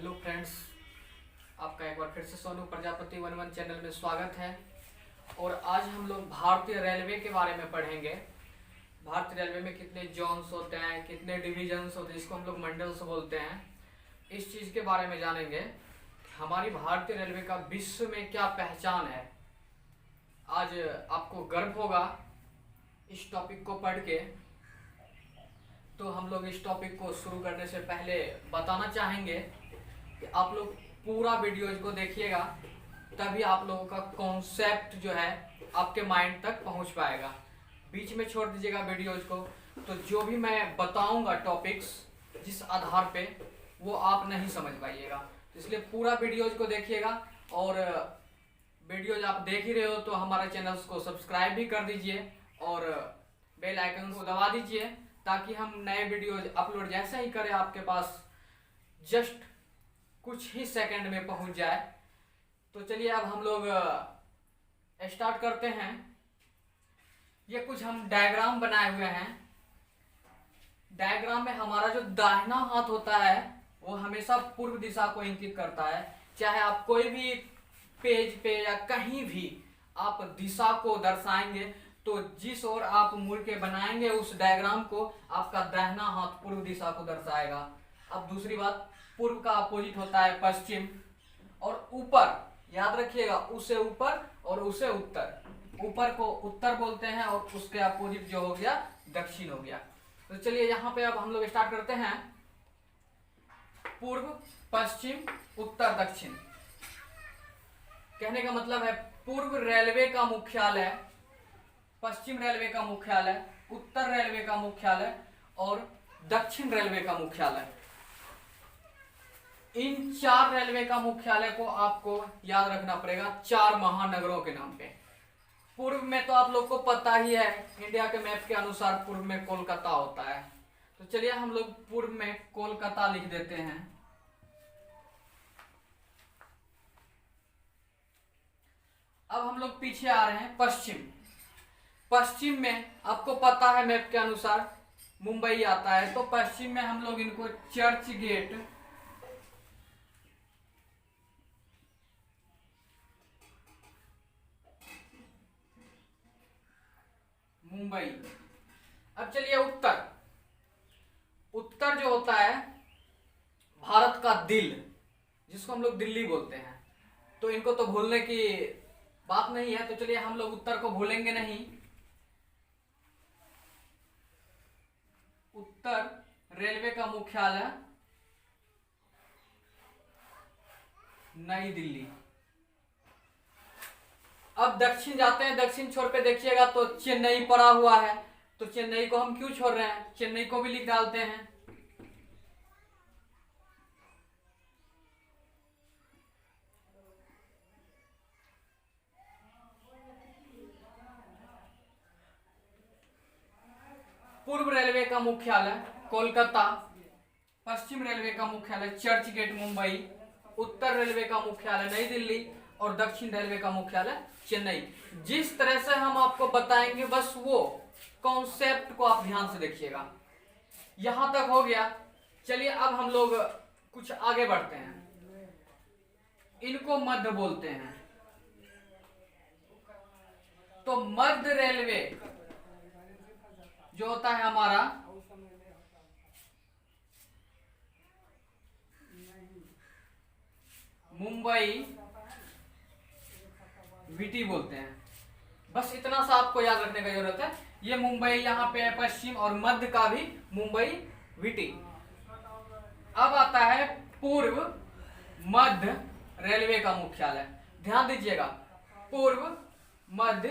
Hello friends, आपका एक बार फिर से सोनू प्रजापति 11 चैनल में स्वागत है। और आज हम लोग भारतीय रेलवे के बारे में पढ़ेंगे। भारतीय रेलवे में कितने जोन्स होते हैं, कितने डिविजन्स होते हैं, इसको हम लोग मंडल्स बोलते हैं। इस चीज़ के बारे में जानेंगे। हमारी भारतीय रेलवे का विश्व में क्या पहचान है। आज आपको गर्व होगा इस टॉपिक को पढ़ के। तो हम लोग इस टॉपिक को शुरू करने से पहले बताना चाहेंगे कि आप लोग पूरा वीडियोज को देखिएगा, तभी आप लोगों का कॉन्सेप्ट जो है आपके माइंड तक पहुंच पाएगा। बीच में छोड़ दीजिएगा वीडियोज को, तो जो भी मैं बताऊंगा टॉपिक्स जिस आधार पे वो आप नहीं समझ पाइएगा। तो इसलिए पूरा वीडियोज को देखिएगा। और वीडियोज आप देख ही रहे हो तो हमारे चैनल को सब्सक्राइब भी कर दीजिए और बेल आइकन को दबा दीजिए, ताकि हम नए वीडियोज अपलोड जैसे ही करें आपके पास जस्ट कुछ ही सेकंड में पहुंच जाए। तो चलिए अब हम लोग स्टार्ट करते हैं। ये कुछ हम डायग्राम बनाए हुए हैं। डायग्राम में हमारा जो दाहिना हाथ होता है वो हमेशा पूर्व दिशा को इंगित करता है। चाहे आप कोई भी पेज पे या कहीं भी आप दिशा को दर्शाएंगे तो जिस ओर आप मुड़ के बनाएंगे उस डायग्राम को, आपका दाहिना हाथ पूर्व दिशा को दर्शाएगा। अब दूसरी बात, पूर्व का अपोजिट होता है पश्चिम, और ऊपर याद रखिएगा, उसे ऊपर और उसे उत्तर। ऊपर को उत्तर बोलते हैं और उसके अपोजिट जो हो गया दक्षिण हो गया। तो चलिए यहाँ पे अब हम लोग स्टार्ट करते हैं। पूर्व, पश्चिम, उत्तर, दक्षिण। कहने का मतलब है पूर्व रेलवे का मुख्यालय, पश्चिम रेलवे का मुख्यालय, उत्तर रेलवे का मुख्यालय और दक्षिण रेलवे का मुख्यालय। इन चार रेलवे का मुख्यालय को आपको याद रखना पड़ेगा, चार महानगरों के नाम पे। पूर्व में तो आप लोग को पता ही है, इंडिया के मैप के अनुसार पूर्व में कोलकाता होता है। तो चलिए हम लोग पूर्व में कोलकाता लिख देते हैं। अब हम लोग पीछे आ रहे हैं पश्चिम। पश्चिम में आपको पता है मैप के अनुसार मुंबई आता है। तो पश्चिम में हम लोग इनको चर्च गेट, मुंबई। अब चलिए उत्तर। उत्तर जो होता है भारत का दिल, जिसको हम लोग दिल्ली बोलते हैं। तो इनको तो भूलने की बात नहीं है। तो चलिए हम लोग उत्तर को भूलेंगे नहीं। उत्तर रेलवे का मुख्यालय नई दिल्ली। अब दक्षिण जाते हैं। दक्षिण छोर पे देखिएगा तो चेन्नई पड़ा हुआ है। तो चेन्नई को हम क्यों छोड़ रहे हैं, चेन्नई को भी लिख डालते हैं। पूर्व रेलवे का मुख्यालय कोलकाता, पश्चिम रेलवे का मुख्यालय चर्च गेट मुंबई, उत्तर रेलवे का मुख्यालय नई दिल्ली और दक्षिण रेलवे का मुख्यालय चेन्नई। जिस तरह से हम आपको बताएंगे बस वो कॉन्सेप्ट को आप ध्यान से देखिएगा। यहां तक हो गया। चलिए अब हम लोग कुछ आगे बढ़ते हैं। इनको मध्य बोलते हैं। तो मध्य रेलवे जो होता है हमारा, मुंबई वीटी बोलते हैं। बस इतना सा आपको याद रखने की जरूरत है। ये मुंबई यहाँ पे है पश्चिम, और मध्य का भी मुंबई वीटी। अब आता है पूर्व मध्य रेलवे का मुख्यालय। ध्यान दीजिएगा, पूर्व मध्य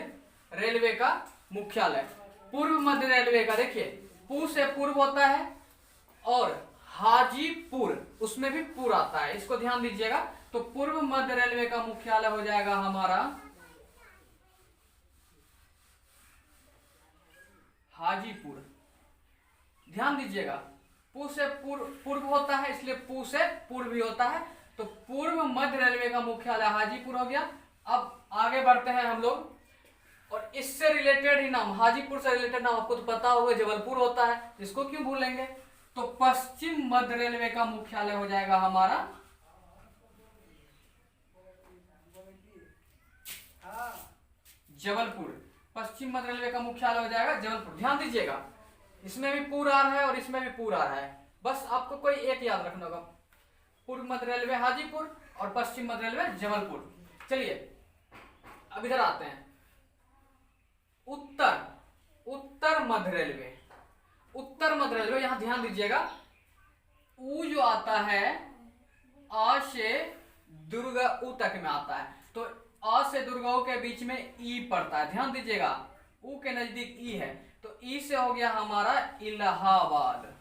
रेलवे का मुख्यालय। पूर्व मध्य रेलवे का देखिए, पू से पूर्व होता है और हाजीपुर, उसमें भी पूर आता है। इसको ध्यान दीजिएगा। तो पूर्व मध्य रेलवे का मुख्यालय हो जाएगा हमारा हाजीपुर। ध्यान दीजिएगा, पू से पूर्व होता है, इसलिए पू से पूर्व भी होता है। तो पूर्व मध्य रेलवे का मुख्यालय हाजीपुर हो गया। अब आगे बढ़ते हैं हम लोग, और इससे रिलेटेड ही नाम, हाजीपुर से रिलेटेड नाम आपको तो पता होगा, जबलपुर होता है। इसको क्यों भूलेंगे। तो पश्चिम मध्य रेलवे का मुख्यालय हो जाएगा हमारा जबलपुर। पश्चिम मध्य रेलवे का मुख्यालय हो जाएगा जबलपुर। ध्यान दीजिएगा, इसमें भी पूर्व आ रहा है और इसमें भी पूर्व आ रहा है, बस आपको कोई एक याद रखना होगा, पूर्व मध्य रेलवे हाजीपुर और पश्चिम मध्य रेलवे जबलपुर। चलिए अब इधर आते हैं, उत्तर मध्य रेलवे। उत्तर मध्य रेलवे, यहां ध्यान दीजिएगा, ऊ जो आता है आ से दुर्गा ऊ तक में आता है, तो आ से दुर्गा ऊ के बीच में ई पड़ता है। ध्यान दीजिएगा, ऊ के नजदीक ई है, तो ई से हो गया हमारा इलाहाबाद।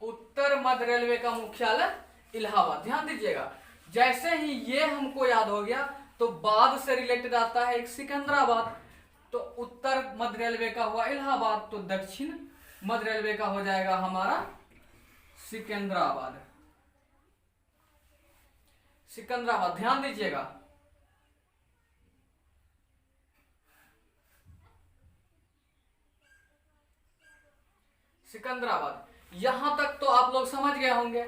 उत्तर मध्य रेलवे का मुख्यालय इलाहाबाद। ध्यान दीजिएगा, जैसे ही ये हमको याद हो गया तो बाद से रिलेटेड आता है एक सिकंदराबाद, तो उत्तर मध्य रेलवे का हुआ इलाहाबाद, तो दक्षिण मध्य रेलवे का हो जाएगा हमारा सिकंदराबाद। सिकंदराबाद, ध्यान दीजिएगा, सिकंदराबाद। यहां तक तो आप लोग समझ गए होंगे।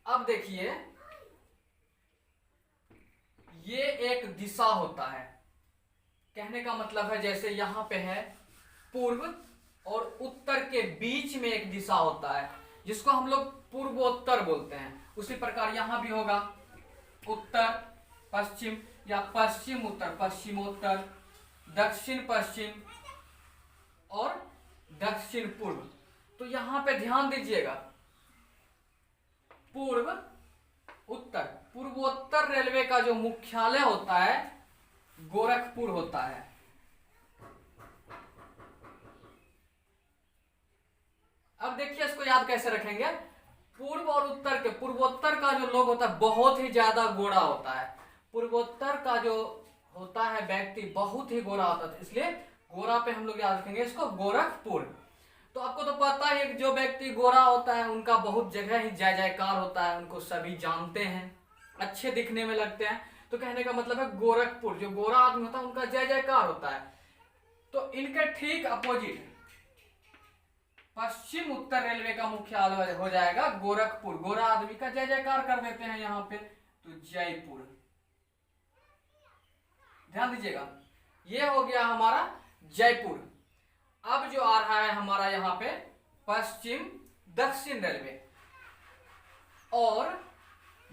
अब देखिए, ये एक दिशा होता है, कहने का मतलब है जैसे यहां पे है पूर्व और उत्तर के बीच में एक दिशा होता है जिसको हम लोग पूर्वोत्तर बोलते हैं, उसी प्रकार यहां भी होगा उत्तर पश्चिम या पश्चिम उत्तर, पश्चिमोत्तर, दक्षिण पश्चिम और दक्षिण पूर्व। तो यहां पे ध्यान दीजिएगा, पूर्व उत्तर, पूर्वोत्तर रेलवे का जो मुख्यालय होता है गोरखपुर होता है। अब देखिए इसको याद कैसे रखेंगे, पूर्व और उत्तर के, पूर्वोत्तर का जो लोग होता है बहुत ही ज्यादा गोरा होता है, पूर्वोत्तर का जो होता है व्यक्ति बहुत ही गोरा होता है, इसलिए गोरा पे हम लोग याद रखेंगे इसको गोरखपुर। तो आपको तो पता है कि जो व्यक्ति गोरा होता है उनका बहुत जगह ही जय जयकार होता है, उनको सभी जानते हैं, अच्छे दिखने में लगते हैं, तो कहने का मतलब है गोरखपुर, जो गोरा आदमी होता है उनका जय जयकार होता है। तो इनके ठीक अपोजिट पश्चिम उत्तर रेलवे का मुख्यालय हो जाएगा गोरखपुर, गोरा आदमी का जय जयकार कर देते हैं यहाँ पे, तो जयपुर। ध्यान दीजिएगा, ये हो गया हमारा जयपुर। अब जो आ रहा है हमारा यहाँ पे पश्चिम दक्षिण रेलवे और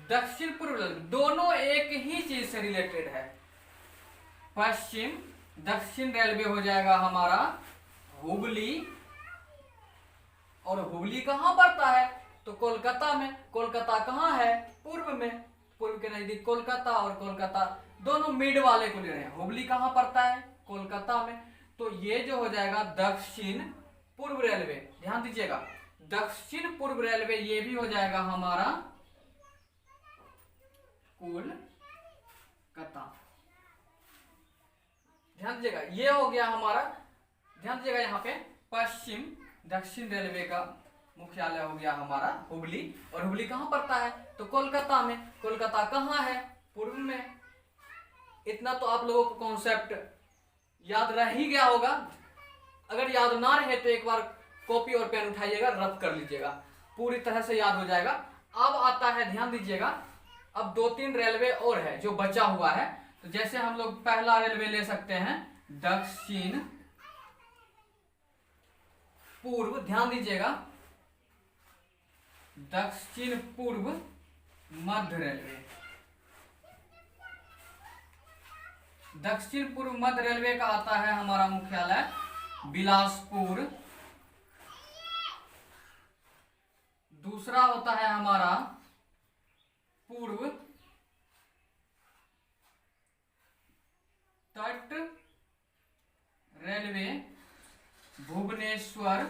दक्षिण पूर्व रेलवे, दोनों एक ही चीज से रिलेटेड है। पश्चिम दक्षिण रेलवे हो जाएगा हमारा हुबली, और हुबली कहां पड़ता है, तो कोलकाता में। कोलकाता कहां है, पूर्व में, पूर्व के नजदीक कोलकाता, और कोलकाता दोनों मिड वाले को ले रहे हैं। हुबली कहां पड़ता है, कोलकाता में, तो ये जो हो जाएगा दक्षिण पूर्व रेलवे। ध्यान दीजिएगा, दक्षिण पूर्व रेलवे ये भी हो जाएगा हमारा कोलकाता। ध्यान दीजिएगा, ये हो गया हमारा, ध्यान दीजिएगा यहाँ पे पश्चिम दक्षिण रेलवे का मुख्यालय हो गया हमारा हुबली, और हुबली कहां पड़ता है, तो कोलकाता में। कोलकाता कहां है, पूर्व में। इतना तो आप लोगों को कॉन्सेप्ट याद रह ही गया होगा, अगर याद ना रहे तो एक बार कॉपी और पेन उठाइएगा, रब कर लीजिएगा, पूरी तरह से याद हो जाएगा। अब आता है, ध्यान दीजिएगा, अब 2-3 रेलवे और है जो बचा हुआ है, तो जैसे हम लोग पहला रेलवे ले सकते हैं दक्षिण पूर्व। ध्यान दीजिएगा, दक्षिण पूर्व मध्य रेलवे। दक्षिण पूर्व मध्य रेलवे का आता है हमारा मुख्यालय बिलासपुर। दूसरा होता है हमारा पूर्व तट रेलवे भुवनेश्वर।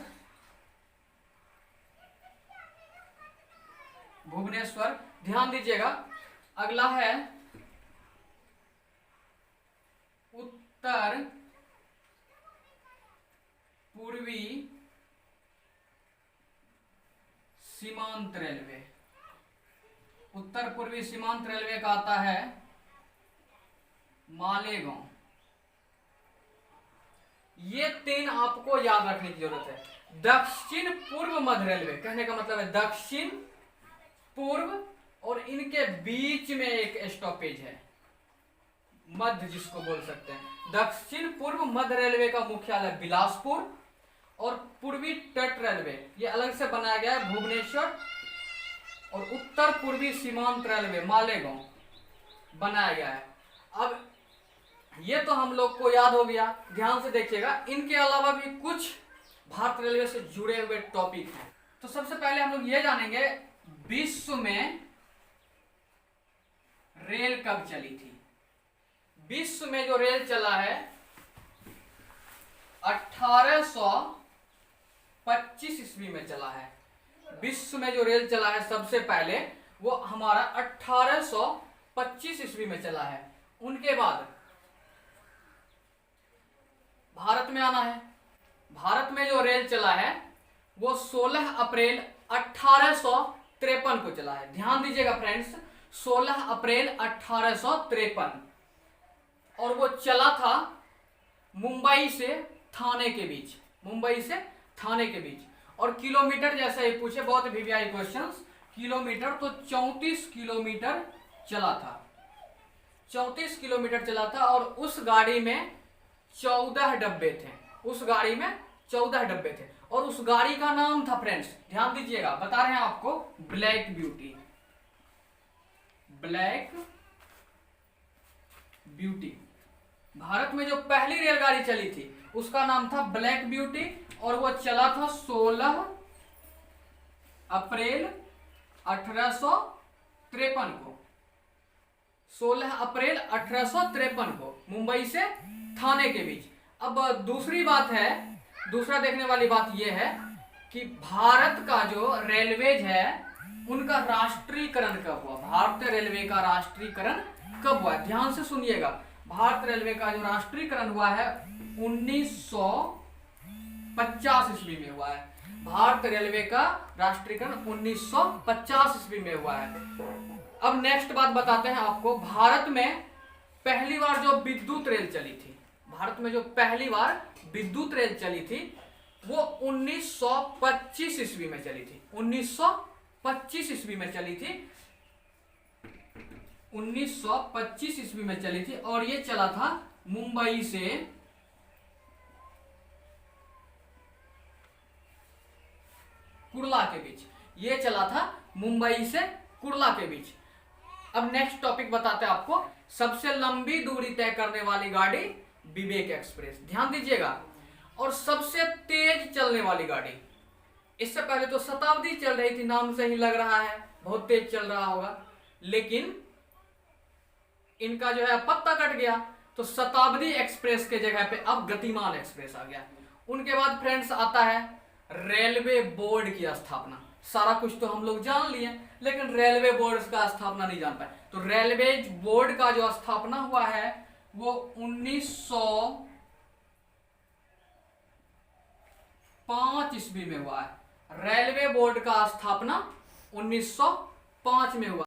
भुवनेश्वर, ध्यान दीजिएगा, अगला है उत्तर पूर्वी सीमांत रेलवे। उत्तर पूर्वी सीमांत रेलवे का आता है मालेगांव। ये 3 आपको याद रखने की जरूरत है। दक्षिण पूर्व मध्य रेलवे, कहने का मतलब है दक्षिण पूर्व, और इनके बीच में एक स्टॉपेज है मध्य जिसको बोल सकते हैं। दक्षिण पूर्व मध्य रेलवे का मुख्यालय बिलासपुर, और पूर्वी तट रेलवे ये अलग से बनाया गया है भुवनेश्वर, और उत्तर पूर्वी सीमांत रेलवे मालेगांव बनाया गया है। अब ये तो हम लोग को याद हो गया, ध्यान से देखिएगा। इनके अलावा भी कुछ भारत रेलवे से जुड़े हुए टॉपिक हैं। तो सबसे पहले हम लोग ये जानेंगे विश्व में रेल कब चली थी। विश्व में जो रेल चला है 1825 ईस्वी में चला है। विश्व में जो रेल चला है सबसे पहले वो हमारा 1825 ईस्वी में चला है। उनके बाद भारत में आना है। भारत में जो रेल चला है वो 16 अप्रैल 1853 को चला है। ध्यान दीजिएगा फ्रेंड्स, 16 अप्रैल 1853, और वो चला था मुंबई से थाने के बीच। मुंबई से थाने के बीच। और किलोमीटर जैसा ये पूछे, बहुत वीवीआई क्वेश्चंस, किलोमीटर तो 34 किलोमीटर चला था। 34 किलोमीटर चला था, और उस गाड़ी में 14 डब्बे थे। उस गाड़ी में 14 डब्बे थे, और उस गाड़ी का नाम था फ्रेंड्स, ध्यान दीजिएगा, बता रहे हैं आपको, black beauty. Black beauty. Bharat में जो पहली रेलगाड़ी चली थी उसका नाम था ब्लैक ब्यूटी, और वो चला था 16 अप्रैल 1853 को। 16 अप्रैल 1853 को मुंबई से थाने के बीच। अब दूसरी बात है, दूसरा देखने वाली बात यह है कि भारत का जो रेलवेज है उनका राष्ट्रीयकरण कब हुआ। भारतीय रेलवे का राष्ट्रीयकरण कब हुआ, ध्यान से सुनिएगा। भारत रेलवे का जो राष्ट्रीयकरण हुआ है 1950 ईस्वी में हुआ है। भारत रेलवे का राष्ट्रीयकरण 1950 ईस्वी में हुआ है। अब नेक्स्ट बात बताते हैं आपको, भारत में पहली बार जो विद्युत रेल चली थी, भारत में जो पहली बार विद्युत रेल चली थी वो 1925 ईस्वी में चली थी। 1925 ईस्वी में चली थी। 1925 ईस्वी में चली थी, और ये चला था मुंबई से कुर्ला के बीच। ये चला था मुंबई से कुर्ला के बीच। अब नेक्स्ट टॉपिक बताते हैं आपको, सबसे लंबी दूरी तय करने वाली गाड़ी विवेक एक्सप्रेस। ध्यान दीजिएगा। और सबसे तेज चलने वाली गाड़ी, इससे पहले तो शताब्दी चल रही थी, नाम से ही लग रहा है बहुत तेज चल रहा होगा, लेकिन इनका जो है पत्ता कट गया, तो शताब्दी एक्सप्रेस के जगह पे अब गतिमान एक्सप्रेस आ गया। उनके बाद फ्रेंड्स आता है रेलवे बोर्ड की स्थापना। सारा कुछ तो हम लोग जान लिए, लेकिन रेलवे बोर्ड का स्थापना नहीं जान पाए। तो रेलवे बोर्ड का जो स्थापना हुआ है वो 1905 ईस्वी में हुआ है। रेलवे बोर्ड का स्थापना 1905 में हुआ।